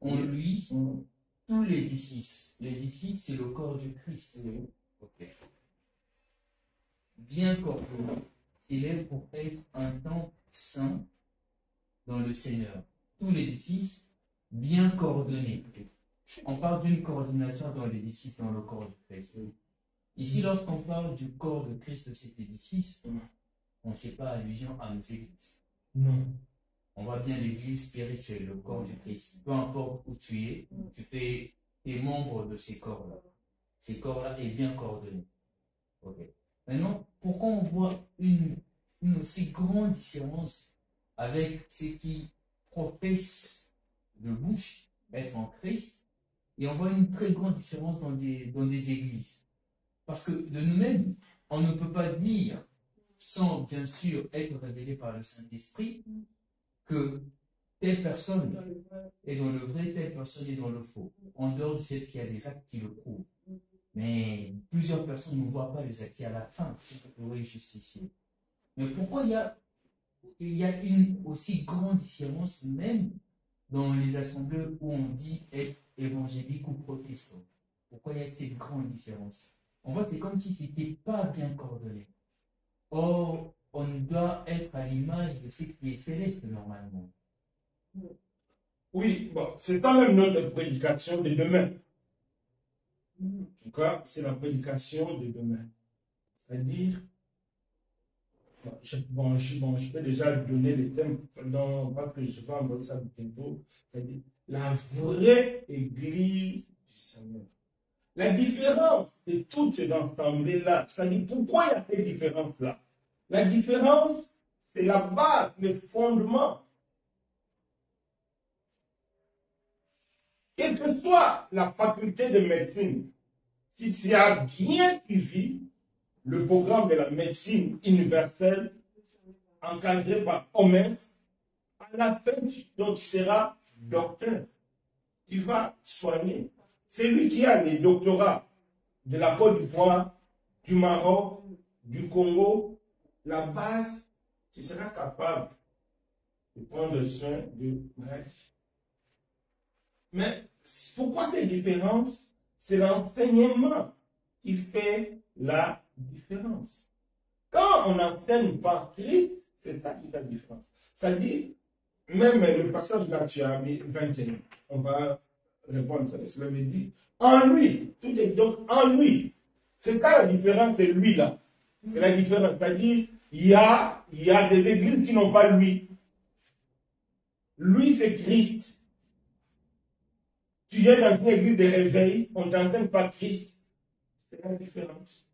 En lui, tout l'édifice. L'édifice, c'est le corps du Christ. Oui. Okay. Bien corporeux, s'élève pour être un temple saint dans le Seigneur. Tout l'édifice bien coordonné. On parle d'une coordination dans l'édifice, dans le corps du Christ. Ici, lorsqu'on parle du corps de Christ de cet édifice, on ne fait pas allusion à nos églises. Non. On voit bien l'église spirituelle, le corps du Christ. Peu importe où tu es membre de ces corps-là. Ces corps-là est bien coordonné. Okay. Maintenant, pourquoi on voit une aussi grande différence avec ceux qui professent de bouche être en Christ, et on voit une très grande différence dans des églises. Parce que de nous-mêmes, on ne peut pas dire, sans bien sûr être révélé par le Saint-Esprit, que telle personne est dans le vrai, telle personne est dans le faux, en dehors du fait qu'il y a des actes qui le prouvent. Mais plusieurs personnes ne voient pas les actes à la fin pour les justifier. Mais pourquoi il y a une aussi grande différence même dans les assemblées où on dit être évangélique ou protestant? Pourquoi il y a cette grande différence? On voit c'est comme si ce n'était pas bien coordonné. Or, on doit être à l'image de ce qui est céleste normalement. Oui, bon, c'est quand même notre prédication de demain. En tout cas, c'est la prédication de demain. C'est-à-dire, je peux déjà donner les thèmes parce que je vais envoyer ça bientôt. C'est-à-dire, la vraie Église du Seigneur. La différence de toutes ces assemblées-là, c'est-à-dire, pourquoi il y a cette différence-là? La différence, c'est la base, le fondement. Quelle que soit la faculté de médecine, si tu as bien suivi le programme de la médecine universelle encadré par Omer, à la fin, donc, tu seras docteur. Tu vas soigner. C'est lui qui a les doctorats de la Côte d'Ivoire, du Maroc, du Congo. La base, tu seras capable de prendre soin de maladies. Mais pourquoi cette différence? C'est l'enseignement qui fait la différence. Quand on n'enseigne pas Christ, c'est ça qui fait la différence. Ça dit, même le passage là, tu as mis 21, on va répondre à ça. Cela veut dire, en lui, tout est donc en lui. C'est ça la différence de lui là. C'est la différence. C'est-à-dire, il y a des églises qui n'ont pas lui. Lui, c'est Christ. Tu es dans une église de réveil, on ne t'enseigne pas Christ. C'est la différence.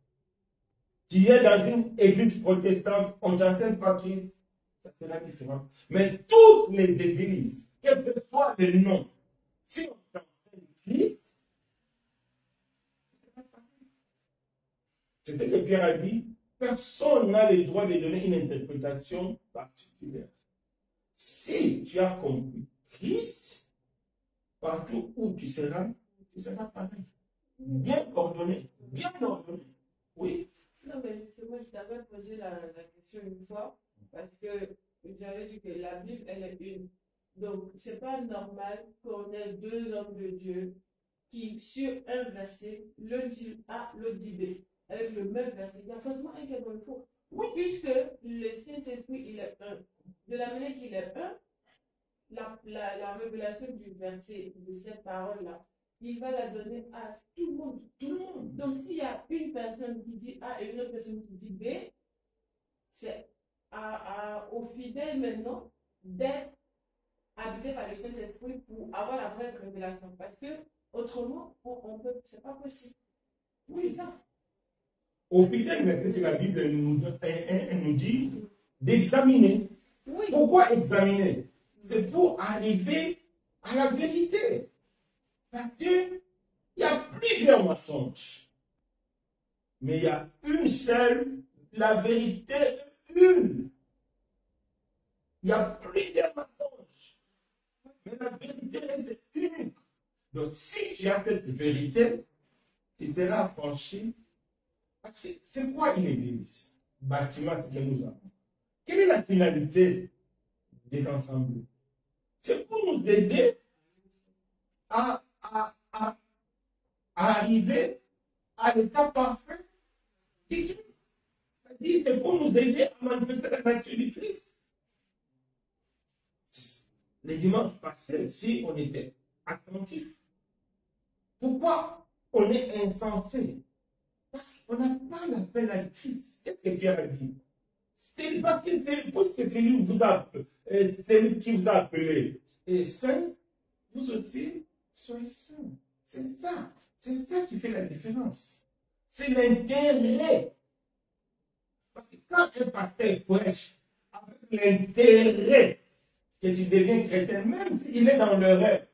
Tu es dans une église protestante, on ne t'enseigne pas Christ. C'est la différence. Mais toutes les églises, quel que soit le nom, si on t'enseigne Christ, c'est ce que Pierre a dit, personne n'a le droit de donner une interprétation particulière. Si tu as compris Christ, partout où tu seras pareil. Bien coordonné, bien ordonné. Oui. Non, mais moi, je t'avais posé la question une fois, parce que j'avais dit que la Bible, elle est une. Donc, c'est pas normal qu'on ait deux hommes de Dieu qui, sur un verset, l'un dit A, l'autre dit B, avec le même verset. Il y a forcément un qui est dans le faux. Oui, puisque le Saint-Esprit, il est un. De la manière qu'il est un, la révélation du verset, de cette parole-là, il va la donner à tout le monde. Tout le monde. Donc, s'il y a une personne qui dit A et une autre personne qui dit B, c'est aux fidèles maintenant d'être habités par le Saint-Esprit pour avoir la vraie révélation. Parce que, autrement, on peut, c'est pas possible. Oui, c'est ça. Aux fidèles, mais c'est que la Bible nous dit d'examiner. Oui. Pourquoi examiner? C'est pour arriver à la vérité. Parce qu'il y a plusieurs mensonges. Mais il y a une seule, la vérité une. Il y a plusieurs mensonges. Mais la vérité est une. Donc si tu as cette vérité, tu seras affranchi. Parce que c'est quoi une église? Bâtiment que nous avons. Quelle est la finalité des ensembles? C'est pour nous aider à arriver à l'état parfait de Christ. C'est-à-dire, c'est pour nous aider à manifester la nature du Christ. les dimanches passés, si on était attentif, pourquoi on est insensé? Parce qu'on n'a pas l'appel à Christ. Qu'est-ce que Pierre a dit? C'est parce que c'est lui qui vous a appelé. Et saint, vous aussi, soyez saints. C'est ça. C'est ça qui fait la différence. C'est l'intérêt. Parce que quand un pasteur prêche avec l'intérêt que tu deviens chrétien, même s'il est dans le rêve,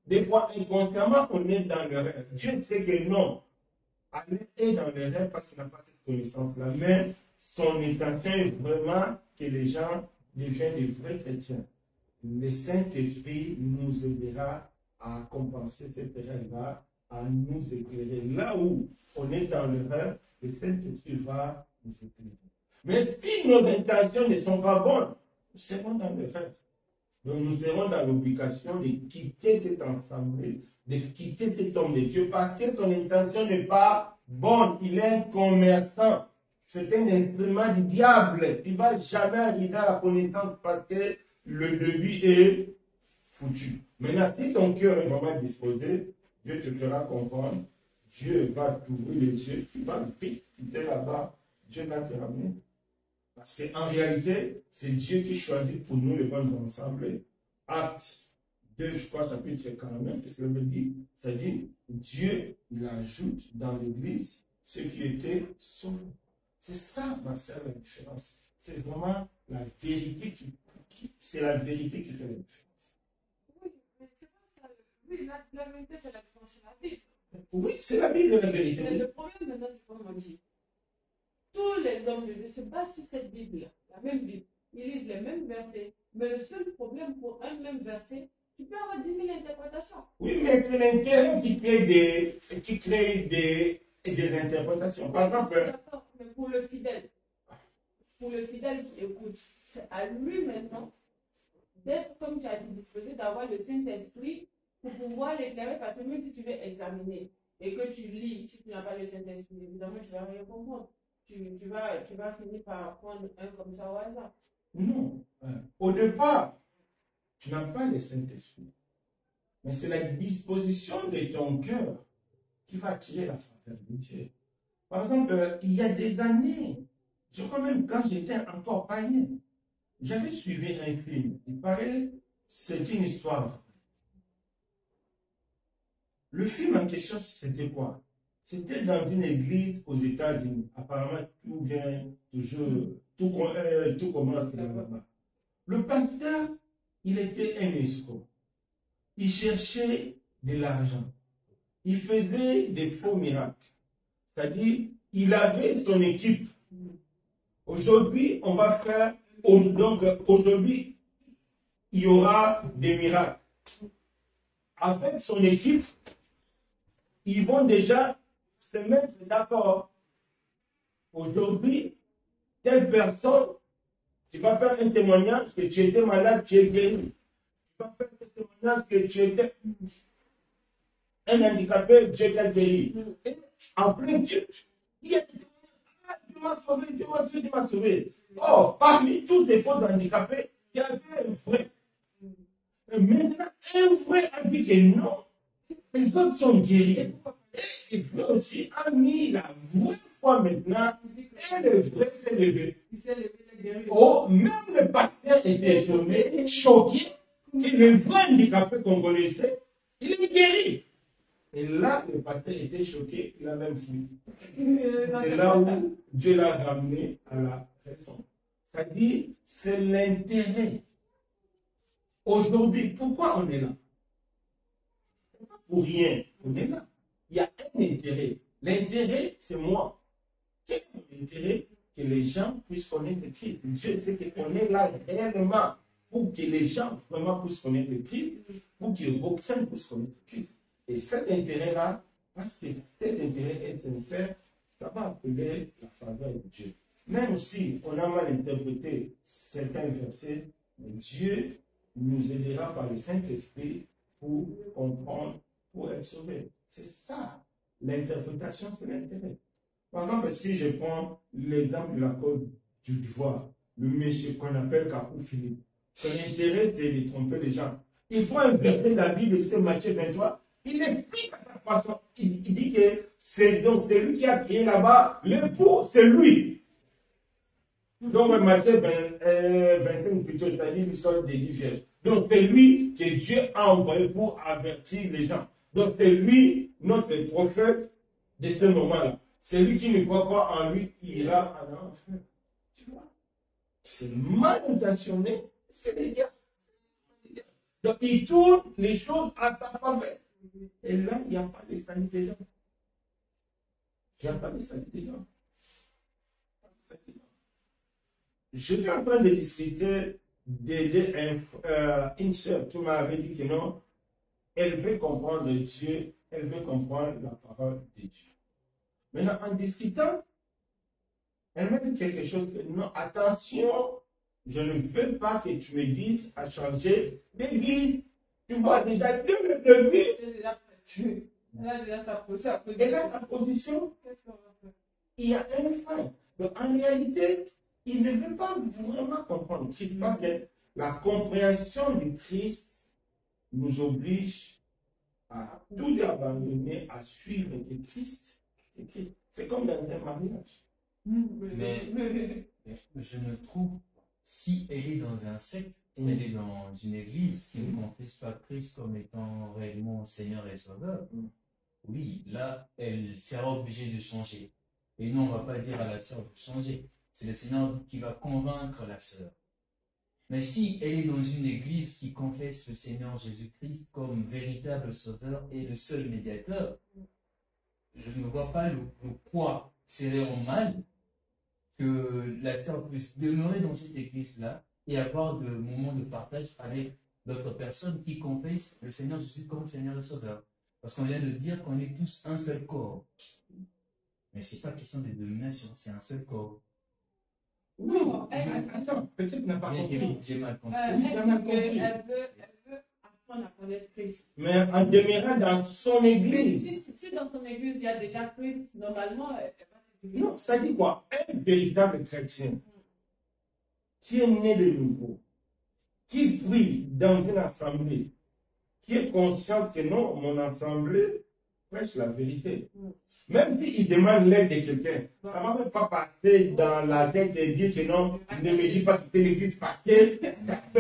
des fois inconsciemment on est dans le rêve. Dieu sait que non. Alain est dans le rêve parce qu'il n'a pas cette connaissance-là. Mais son intention est vraiment que les gens deviennent des vrais chrétiens. Le Saint-Esprit nous aidera à compenser cette rêve-là, à nous éclairer. Là où on est dans le rêve, le Saint-Esprit va nous éclairer. Mais si nos intentions ne sont pas bonnes, nous serons dans le rêve. Donc nous serons dans l'obligation de quitter cet ensemble, de quitter cet homme de Dieu, parce que son intention n'est pas bonne. Il est un commerçant. C'est un instrument du diable. Il ne va jamais arriver à la connaissance parce que le début est foutu. Maintenant, si ton cœur est vraiment disposé, Dieu te fera comprendre. Dieu va t'ouvrir les yeux. Tu vas vite quitter là-bas. Dieu va te ramener. Parce qu'en réalité, c'est Dieu qui choisit pour nous les bons ensembles. Acte 2, je crois, chapitre 49, qu'est-ce que ça veut dire? Ça dit, Dieu, il ajoute dans l'Église ceux qui étaient sauvés. C'est ça, ma sœur, la différence. C'est vraiment la vérité c'est la vérité qui fait la différence. Oui, mais c'est pas ça. Oui, la vérité fait la différence, c'est la Bible. Oui, c'est la Bible, la vérité. Mais le problème maintenant, c'est comme on dit. Tous les hommes de Dieu se basent sur cette Bible-là, la même Bible. Ils lisent les mêmes versets. Mais le seul problème pour un même verset, tu peux avoir 10 000 interprétations. Oui, mais c'est l'intérêt qui crée des interprétations. Par exemple, d'accord, mais pour le fidèle qui écoute, c'est à lui maintenant d'être, comme tu as dit, disposé d'avoir le Saint-Esprit pour pouvoir l'éclairer, parce que même si tu veux examiner et que tu lis, si tu n'as pas le Saint-Esprit, évidemment, tu ne vas rien comprendre. Tu vas finir par prendre un comme ça au hasard. Non. Au départ, tu n'as pas le Saint-Esprit. Mais c'est la disposition de ton cœur qui va attirer la faveur de Dieu. Par exemple, il y a des années, je crois même quand j'étais encore païen, j'avais suivi un film. Il paraît, c'est une histoire. Le film en question, c'était quoi? C'était dans une église aux États-Unis. Apparemment, tout vient toujours, tout commence là-bas. Le pasteur, il était un escroc. Il cherchait de l'argent. Il faisait des faux miracles. C'est-à-dire, il avait son équipe. Aujourd'hui, on va faire, donc aujourd'hui, il y aura des miracles. Avec son équipe, ils vont déjà se mettre d'accord. Aujourd'hui, telle personne, tu vas faire un témoignage que tu étais malade, tu es guéri. Tu vas faire un témoignage que tu étais un handicapé, Dieu t'a guéri. Et après Dieu, il y a des témoignages, ah, Dieu m'a sauvé, Dieu m'a sauvé. Oh, parmi tous les faux handicapés, il y avait un vrai. Et maintenant, un vrai a dit que non, les autres sont guéris. Et vrai aussi a mis la vraie foi maintenant, et le vrai s'est levé. Oh, même le pasteur était étonné, choqué, que le vrai handicapé qu'on connaissait, il est guéri. Et là, le pasteur était choqué, il a même fui. C'est là où Dieu l'a ramené à la raison. C'est-à-dire, c'est l'intérêt. Aujourd'hui, pourquoi on est là? C'est pas pour rien, on est là. Il y a un intérêt. L'intérêt, c'est moi. Quel est mon intérêt? Que les gens puissent connaître Christ. Dieu sait qu'on est là réellement pour que les gens vraiment puissent connaître Christ, pour que Roxane puisse connaître Christ. Et cet intérêt-là, parce que cet intérêt est sincère, ça va appeler la faveur de Dieu. Même si on a mal interprété certains versets, Dieu nous aidera par le Saint-Esprit pour comprendre, pour être sauvé. C'est ça. L'interprétation, c'est l'intérêt. Par exemple, si je prends l'exemple de la Côte d'Ivoire, le monsieur qu'on appelle Capou Philippe, son intérêt, c'est de tromper les gens. Il prend un verset de la Bible, c'est Matthieu 23, il explique à sa façon. Il dit que c'est donc lui qui a créé là-bas, l'époux, c'est lui. Donc, Matthieu 25, plutôt, c'est-à-dire l'histoire des 10 vierges. Donc, c'est lui que Dieu a envoyé pour avertir les gens. Donc, c'est lui, notre prophète de ce moment-là. Celui qui ne croit pas en lui ira en enfer. Tu vois? C'est mal intentionné, c'est les gars. Donc, il tourne les choses à sa faveur. Et là, il n'y a pas de salut dedans. Il n'y a pas de salut dedans. Je suis en train de discuter d'aider une soeur qui m'avait dit que non, elle veut comprendre Dieu, elle veut comprendre la parole de Dieu. Maintenant, en discutant, elle m'a dit quelque chose que non, attention, je ne veux pas que tu me dises à changer d'église. Tu vois déjà Dieu de lui. Elle a sa position. Il y a un frein. Donc en réalité, il ne veut pas vraiment comprendre Christ parce que la compréhension du Christ nous oblige à tout abandonner, à suivre le Christ. C'est comme dans un mariage. Mais je ne trouve, si elle est dans un secte, si elle est dans une église qui ne confesse pas Christ comme étant réellement Seigneur et Sauveur, oui, là, elle sera obligée de changer. Et non, on ne va pas dire à la sœur de changer. C'est le Seigneur qui va convaincre la sœur. Mais si elle est dans une église qui confesse le Seigneur Jésus-Christ comme véritable Sauveur et le seul médiateur, je ne vois pas le quoi serait en mal que la sœur puisse demeurer dans cette église-là et avoir de moments de partage avec d'autres personnes qui confessent le Seigneur Jésus comme Seigneur et Sauveur. Parce qu'on vient de dire qu'on est tous un seul corps. Mais ce n'est pas question de domination, c'est un seul corps. Oui, attends, peut-être n'a pas compris. J'ai mal compris. Elle veut apprendre à connaître Christ. Mais en demeurant dans son église. Si dans son église il y a déjà Christ, normalement, elle va se dire. Non, ça dit quoi? Un véritable chrétien qui est né de nouveau, qui prie dans une assemblée, qui est conscient que non, mon assemblée prêche la vérité. Même s'il demande l'aide de quelqu'un, ça ne va même pas passer dans la tête et dire que non, ne me dis pas quitter l'église parce que ce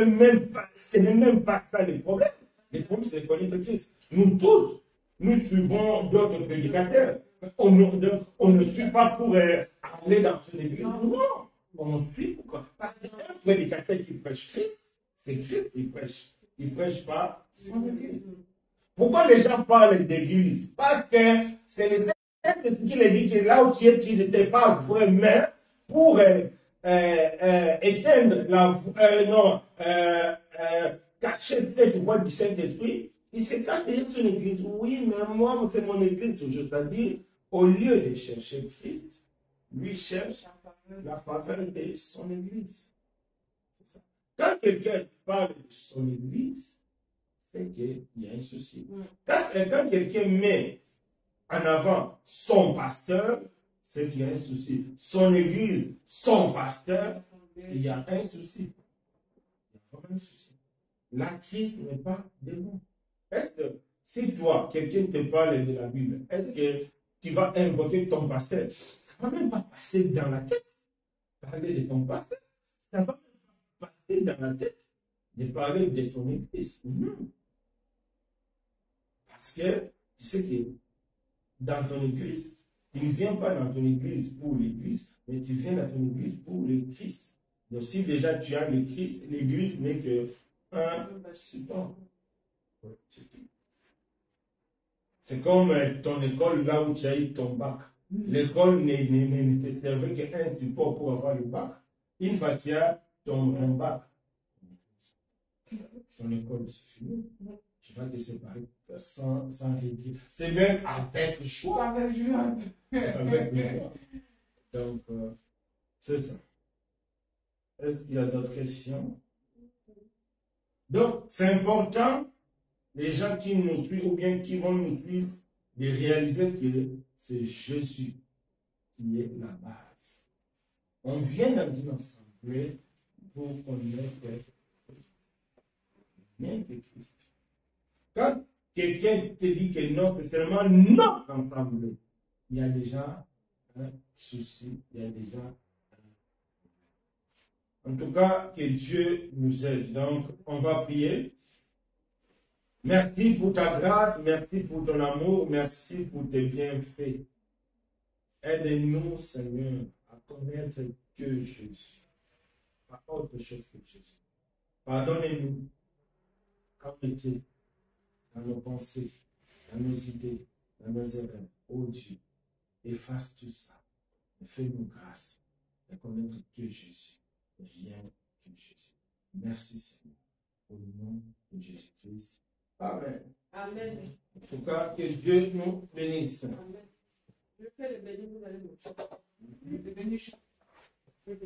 n'est même pas ça le problème. Le problème, c'est de connaître Christ. Nous tous, nous suivons d'autres prédicateurs. On ne suit pas pour aller dans une église. Non, on suit pourquoi? Parce qu'un prédicateur qui prêche Christ, c'est Christ qui prêche. Il ne prêche pas son église. Pourquoi les gens parlent d'église? Parce que c'est les qui les dit que là où tu es, tu ne sais pas vraiment pour éteindre cacher cette voix du Saint-Esprit. Il se cache derrière son église. Oui, mais moi, c'est mon église toujours. C'est-à-dire, au lieu de chercher Christ, lui cherche la faveur de son église. Quand quelqu'un parle de son église, c'est qu'il y a un souci. Quand quelqu'un met en avant son pasteur, c'est qu'il y a un souci. Son église, son pasteur, il y a un souci. Il y a vraiment un souci. La crise n'est pas démon. Est-ce que si toi, quelqu'un te parle de la Bible, est-ce que tu vas invoquer ton pasteur? Ça ne va même pas passer dans la tête. Parler de ton pasteur. Ça ne va même pas passer dans la tête de parler de ton église. Non. Parce que tu sais que dans ton église, tu ne viens pas dans ton église pour l'église, mais tu viens dans ton église pour le Christ. Donc si déjà tu as le Christ, l'église n'est que un support. C'est comme ton école là où tu as eu ton bac. L'école ne te servait qu'un support pour avoir le bac. Une fois que tu as ton bac, ton école c'est fini. Tu vas te séparer sans régler. C'est même avec le choix. Avec le choix. Donc, c'est ça. Est-ce qu'il y a d'autres questions? Donc, c'est important, les gens qui nous suivent ou bien qui vont nous suivre, de réaliser que c'est Jésus qui est la base. On vient dans une assemblée pour connaître Christ. rien que Christ. Quand quelqu'un te dit que non, c'est seulement notre ensemble, il y a déjà un souci, il y a déjà en tout cas, que Dieu nous aide. Donc, on va prier. Merci pour ta grâce, merci pour ton amour, merci pour tes bienfaits. Aide-nous, Seigneur, à connaître que Jésus, pas autre chose que Jésus. Pardonnez-nous quand on était dans nos pensées, dans nos idées, dans nos erreurs. Oh Dieu, efface tout ça et fais-nous grâce de connaître que Jésus. Rien que Jésus. Merci Seigneur. Au nom de Jésus-Christ. Amen. Amen. En tout cas, que Dieu nous bénisse. Amen. Je fais le béni, vous allez me faire. Le béni, je fais.